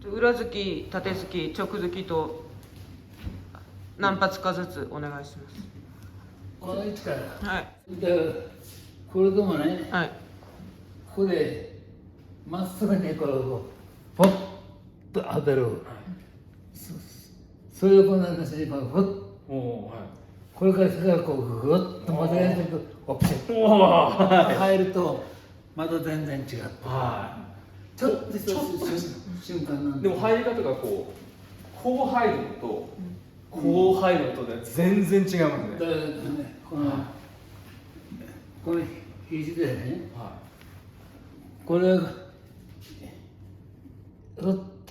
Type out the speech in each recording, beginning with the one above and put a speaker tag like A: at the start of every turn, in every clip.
A: 裏突き、縦突き、直突きと何発かずつお願いします。
B: この位置から。
A: はい。
B: で、これでもね、
A: はい。
B: ここでまっすぐにこうポッと当てる。それをこんな感じでポッ。これからこうグッと間違えていく。ピシッと入るとまた全然違って。ちょっと瞬間なん
C: でも入り方がこう入るのとこう入るのとで全然違いますね。
B: だからね、この肘でね、これ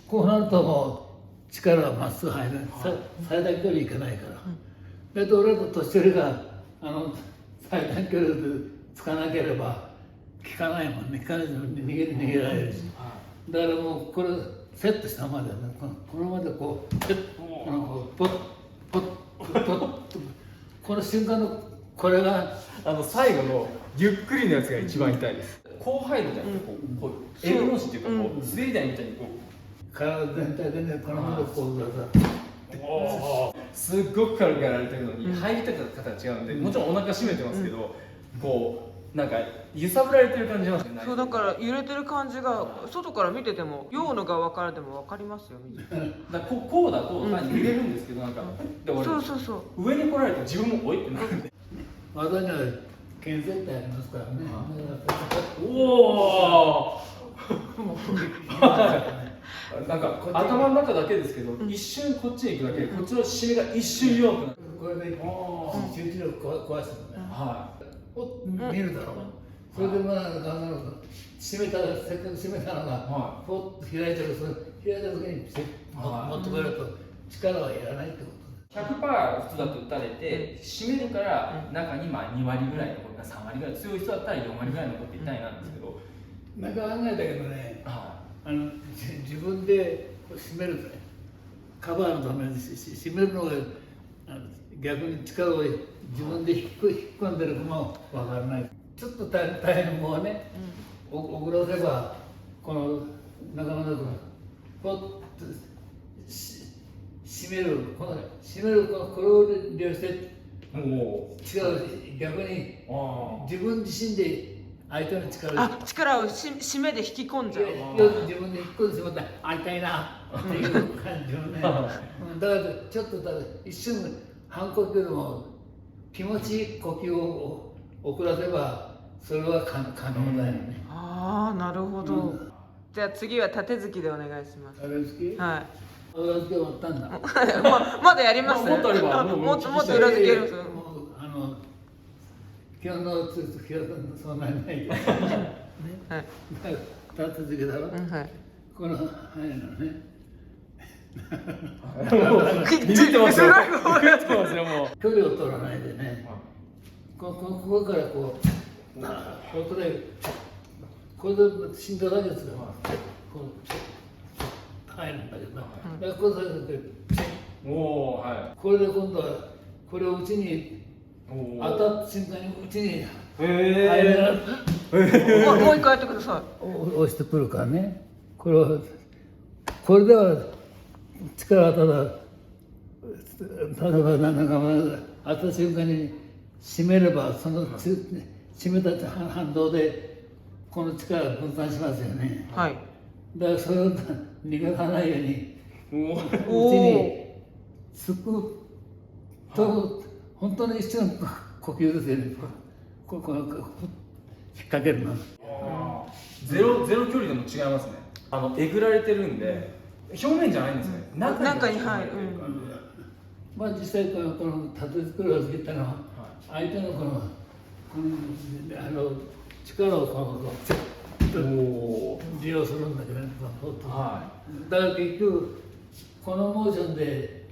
B: こうなるともう力がまっすぐ入る。最大距離いかないから。で、俺と年寄りが最大距離でつかなければ効かないもんね。効かないと逃げられるし。だからもうこれセットしたまでね、このままでこうセッとポッポッポッポッこの瞬間のこれが
C: 最後のゆっくりのやつが一番痛いです。こう入るじゃなくてこう L の字っていうかこう滑り台みたいにこう
B: 体全体でね、このままでこう
C: すっごく軽くやられてるのに入りた方が違うんで、もちろんお腹締めてますけど、こうなんか揺さぶられてる感じしますね。
A: そうだから揺れてる感じが外から見てても陽の側からでも分かりますよ。
C: だこうだと揺れるんですけど、なんかそう上に来られると自分もおいってなるんで。
B: 技には剣絶対ありますからね。
C: おお。なんか頭の中だけですけど、一瞬こっちに行くだけでこっちの締めが一瞬弱くなる。
B: これで集中力壊すのね。見るだろう。それでまあ閉めたらせっかく閉めたのがポッと開いてる開いた時に持ってこれると力はいらないってこと。
C: 100% 普通だと打たれて締めるから中に2割ぐらい残って3割ぐらい、強い人だったら4割ぐらい残って痛いなんですけど、
B: なんか考えたけどね、自分で締めるとね、カバーのために締めるのが逆に力を自分で引っ込んでるかもわからない。ちょっと大変なものをね、遅らせばこの中村君ポッと締めるこれを利用して逆に自分自身で相手の
A: 力を締めで引き込んじゃう。
B: 自分で引っ込んでしまったら会いたいなっていう感じのね。だからちょっと一瞬反呼吸でも気持ちいい呼吸を遅らせばそれは可能だよね。
A: ああ、なるほど。じゃあ次は縦突きでお願いします。
B: 縦突き？
A: はい。
B: 裏付け終わったんだ。
A: まだやります。
C: もっとあれば
A: もっと裏付けやるんですよ。
B: 今日の時はそんなにないけど。はい。縦突きだろ。はい。この入るのね。
C: 見てますよ。もう。
B: 距離を取らないでね。ここからこれで振動だけですよ。入るんだけど、これで今度はこれをうちに当たった瞬間にうちに入る。
A: もう一回やってください。
B: 押してくるからね。これでは力が例えば当たった瞬間に締めればその締めた反動でこの力が分散しますよね。
A: はい。
B: だからそれを逃がさないようにうちにすくと本当に一瞬呼吸ですよね。引っ掛けるの。
C: ゼロ距離でも違いますね。えぐられてるんで表面じゃないんですね。
A: 中に入る。
B: まあ実際この縦突きをつけたのは相手の力を利用するんだけどね。だから結局このモーションで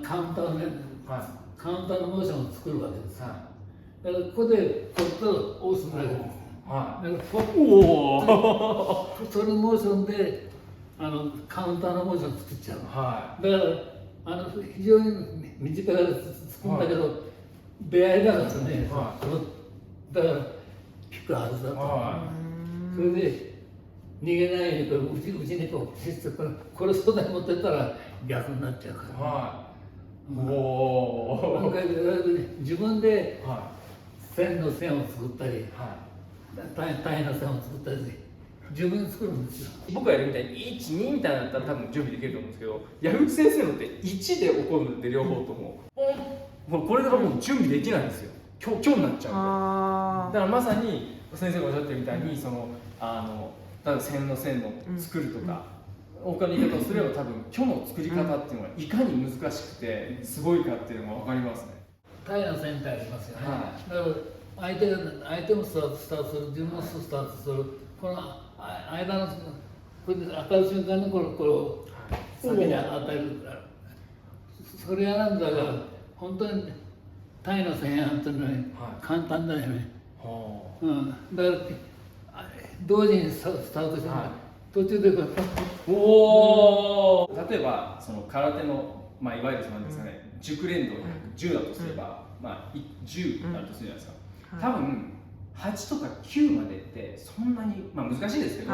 B: カウンターのモーションを作るわけです。だからここでポッと押すだけです。だからそのモーションでカウンターのモーションを作っちゃう。だから非常に短いからつくんだけど出会いだからね。だから聞くはずだと。それで逃げないようにうちにこうしてこれ袖に持ってったら逆になっちゃうから、
C: はいおお
B: 自分で
C: は
B: 線を作ったり
C: いは
B: 単位の線を作ったり自分で作るんですよ。
C: い僕がやるみたいに12みたいなのだったら多分準備できると思うんですけど、矢口先生のって1で起こるんで両方とももうこれではもう準備できないんですよ。今日になっちゃうん
A: あ
C: で、だからまさに先生がおっしゃってるみたいにその例えば線の作るとか、他の言い方をすれば多分今日の作り方っていうのがいかに難しくてすごいかっていうのが分かりますね。
B: 単位の線ってありますよね、
C: は
B: だから相手もスタートする自分もスタートするこの間のこれで当たる瞬間にこれを先に当たるからそれやなんだから本当に単位の線やんというのは簡単だよね、
C: は
B: だから同時にスタートして、途中でこう
C: おお例えばその空手の、いわゆるなんですかね、熟練度10だとすれば、10だとするじゃないですか、多分8とか9までってそんなに、難しいですけど、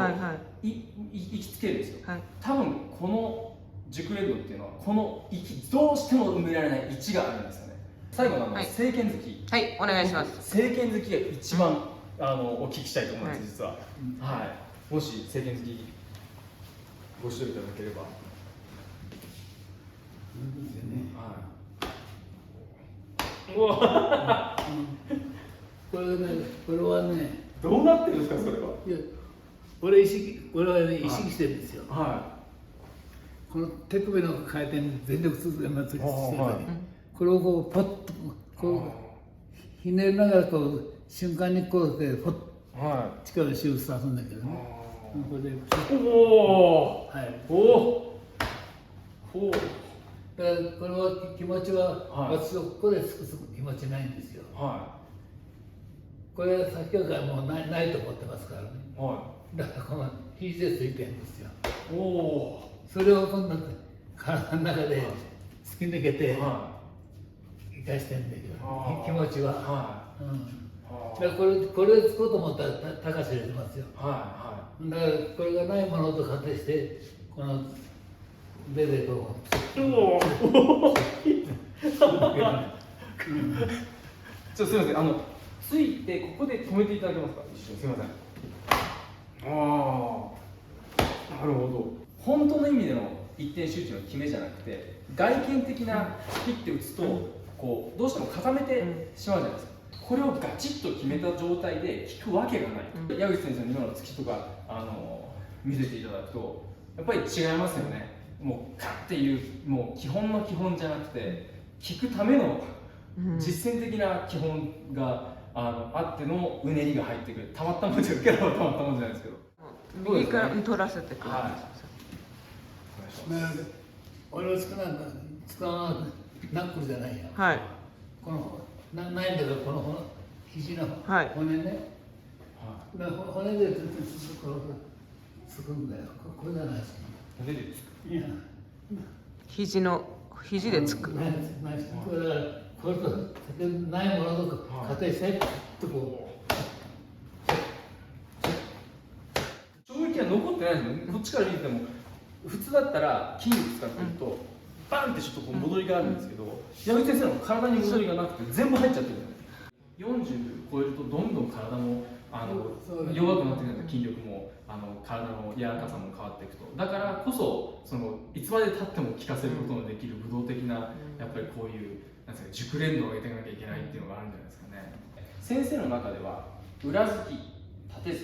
C: 行きつけるんですよ、多分この熟練度っていうのはこのどうしても埋められない1があるんですよね。最後の正拳突き、
A: はい、お願いします。
C: 正拳突きが一番お聞きしたいと思うんです、実は。はい。もし正拳突きご指導いただければ。うわ
B: これはね
C: どうなってるんですか、それは。
B: いや俺はね意識してるんですよ、この手首の回転に全力するするこれをこうパッとこうひねりながらこう瞬間にこうでポッと力を収縮さすんだけどね、これでだからこれは気持ちは、私はここでつく気持ちないんですよ、これは先ほどからもうないと思ってますからね、だからこの肘でついてるんですよ、それを今度体の中で突き抜けて生かしてるんだけど、気持ちは、だからこれをつこうと思ったら高し入れてますよ、だからこれがないものと仮定してこのベでこう
C: すみません、ついてここで止めていただけますか、一瞬すみません。なるほど。本当の意味での一点集中の決めじゃなくて、外見的なピッて打つとこうどうしても固めてしまうじゃないですか。これをガチッと決めた状態で効くわけがない、矢口先生の今の突きとか見せていただくとやっぱり違いますよね。もうカッていうもう基本の基本じゃなくて効くための実践的な基本があってのうねりが入ってくる。たまったもんじゃ受ければたまったもんじゃないですけど、
A: 右から取らせてください。
B: 俺を使うのはナックルじゃないよ、このないんだけどこの肘の骨ね、骨でつくんだよ、これじゃないですか。
C: 骨でつく。
B: いや
A: 肘でつく。
B: これとないものと仮定してとこ
C: う衝撃は残ってないですよね。こっちから見てても普通だったら筋肉使ってるとバンってちょっとこう戻りがあるんですけど、矢口先生の体に戻りがなくて全部入っちゃってるじゃないですか。40超えるとどんどん体も弱くなってくるんです。筋力も体の柔らかさも変わっていくと。だからこそいつまでたっても効かせることのできる武道的なやっぱりこういうなんですか、熟練度を上げていかなきゃいけないっていうのがあるんじゃないですかね。先生の中では裏突き、縦突き、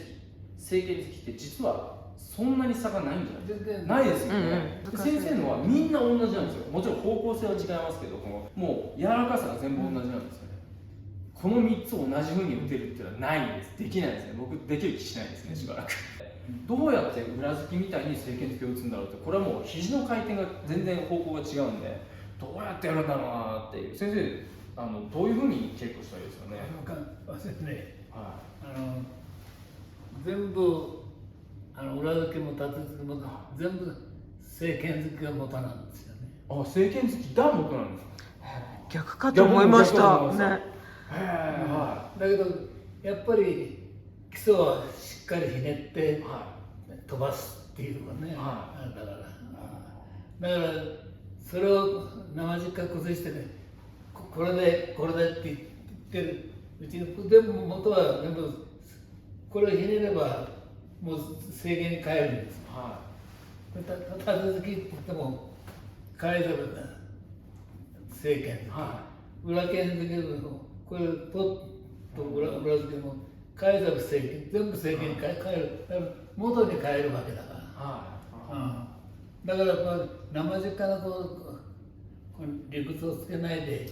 C: 正拳突きって実はそんなに差がないんじゃないですか。ないですよね。先生のはみんな同じなんですよ。もちろん方向性は違いますけど、もう柔らかさが全部同じなんですよね。この3つを同じ風に打てるっていうのはないです。できないですね。僕できる気しないですね、しばらく。どうやって裏突きみたいに正拳突きを打つんだろうって、これはもう肘の回転が全然方向が違うんで、どうやってやるんだろうなっていう。先生どういうふうに稽古したらいいですかね。
B: 全部裏付けも縦付けも全部正拳突きが元なんですよね。
C: 正拳突きが元なんですか。
A: 逆かと思いましたね。
B: だけどやっぱり基礎はしっかりひねって、飛ばすっていうかね、
C: は
B: だからそれを生実家崩してね、これでって言ってるうちに、でも元は全部これをひねればもう制限に変えるんです。
C: は
B: た手続きって言っても変えれば制限、裏剣付けもこれと裏付けも変えれば制限、全部制限に変える、だから元に変えるわけだから。だから生実家の理屈をつけないで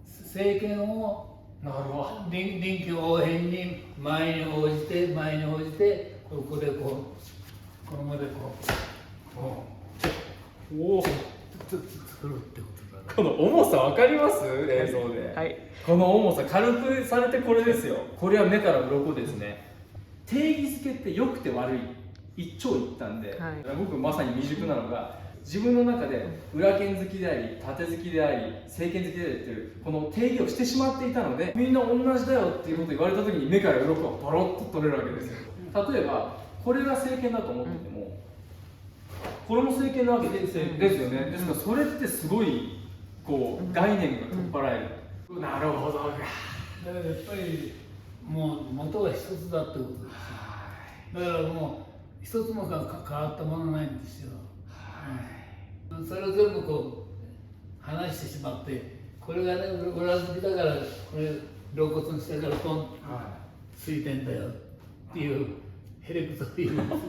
B: 政権を
C: なるほど。
B: 臨機応変に前に応じてここでこのまで
C: おお。
B: 作るってことだね。
C: この重さ分かります？映像で。
A: はい。
C: この重さ軽くされてこれですよ。これは目から鱗ですね。定義づけって良くて悪い一長一短で、
A: はい、
C: 僕まさに未熟なのが自分の中で裏剣好きであり縦好きであり正剣好きでありっていうこの定義をしてしまっていたので、みんな同じだよっていうことを言われた時に目から鱗がボロッと取れるわけですよ。例えばこれが正剣だと思ってても、これも正剣なわけですよね。ですからそれってすごいこう概念が取っ払える。なるほど。
B: だからやっぱりもう元は一つだってことですよ。だからもう一つも変わったものないんですよ。それを全部こう話してしまって、これがね裏付きだからこれ肋骨の下からポンついてんだよっていうへりくつを言うんですよ。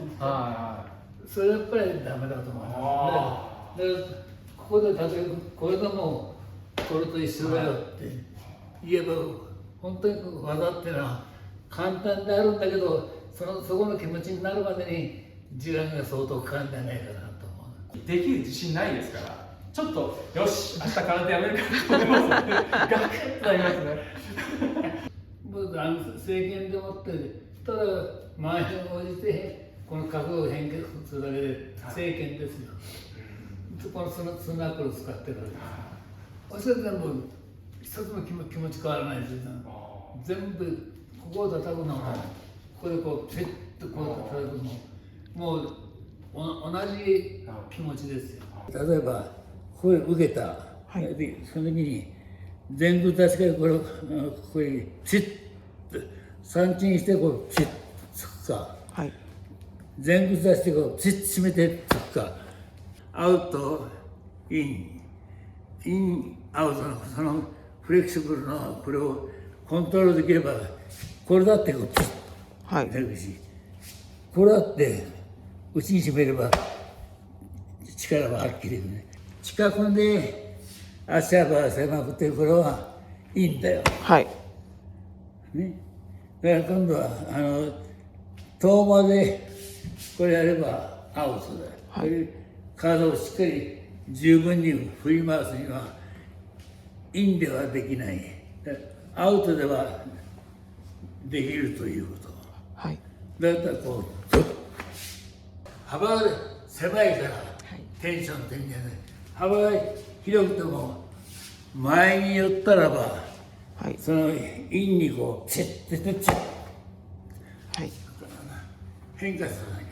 B: それはやっぱりダメだと思います。だからここで例えばこれでもこれと一緒だよって言えば本当に技っていうのは簡単であるんだけど、そこの気持ちになるまでに時間が相当かかるんじゃないかなと思う。
C: できる自信ないですから、ちょっとよし明日空手やめるかと思いますね。ガクッとなりますね。
B: 政権でもってただ前に応じてこの角を変形するだけで政権ですよ。このスナックルを使ってるわけです。それ全部一つも気持ち変わらないですよ。全部ここを叩くのも、ここでこうピッとこう叩くのもう同じ気持ちですよ。例えばこれ受けた、でその時に前屈出しからここにピッと三鎮してこうピッとつくか、前屈出してこうピッと締めてつくか、アウトインアウトのそのフレキシブルのこれをコントロールできれば、これだってこうピッと出るし、これだって内に締めれば力ははっきりいくね。近くで足幅狭くてこれはいいんだよ。ね。だから今度は遠間でこれやればアウトだよ。体をしっかり十分に振り回すにはインではできない。アウトではできるということ。だったらこう幅が狭いからテンション的にはね、幅が広くても前に寄ったらば、そのインにこうチェッてチェッ変化するわけだ。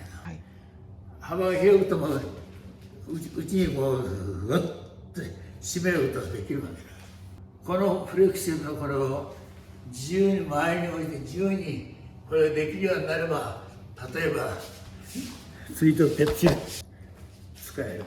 B: 幅が広くても内にこうグッと締めることができるわけだ。このフレクシブルのこれを自由に前に置いて自由にこれができるようになれば、例えば水筒ペッチリ使える。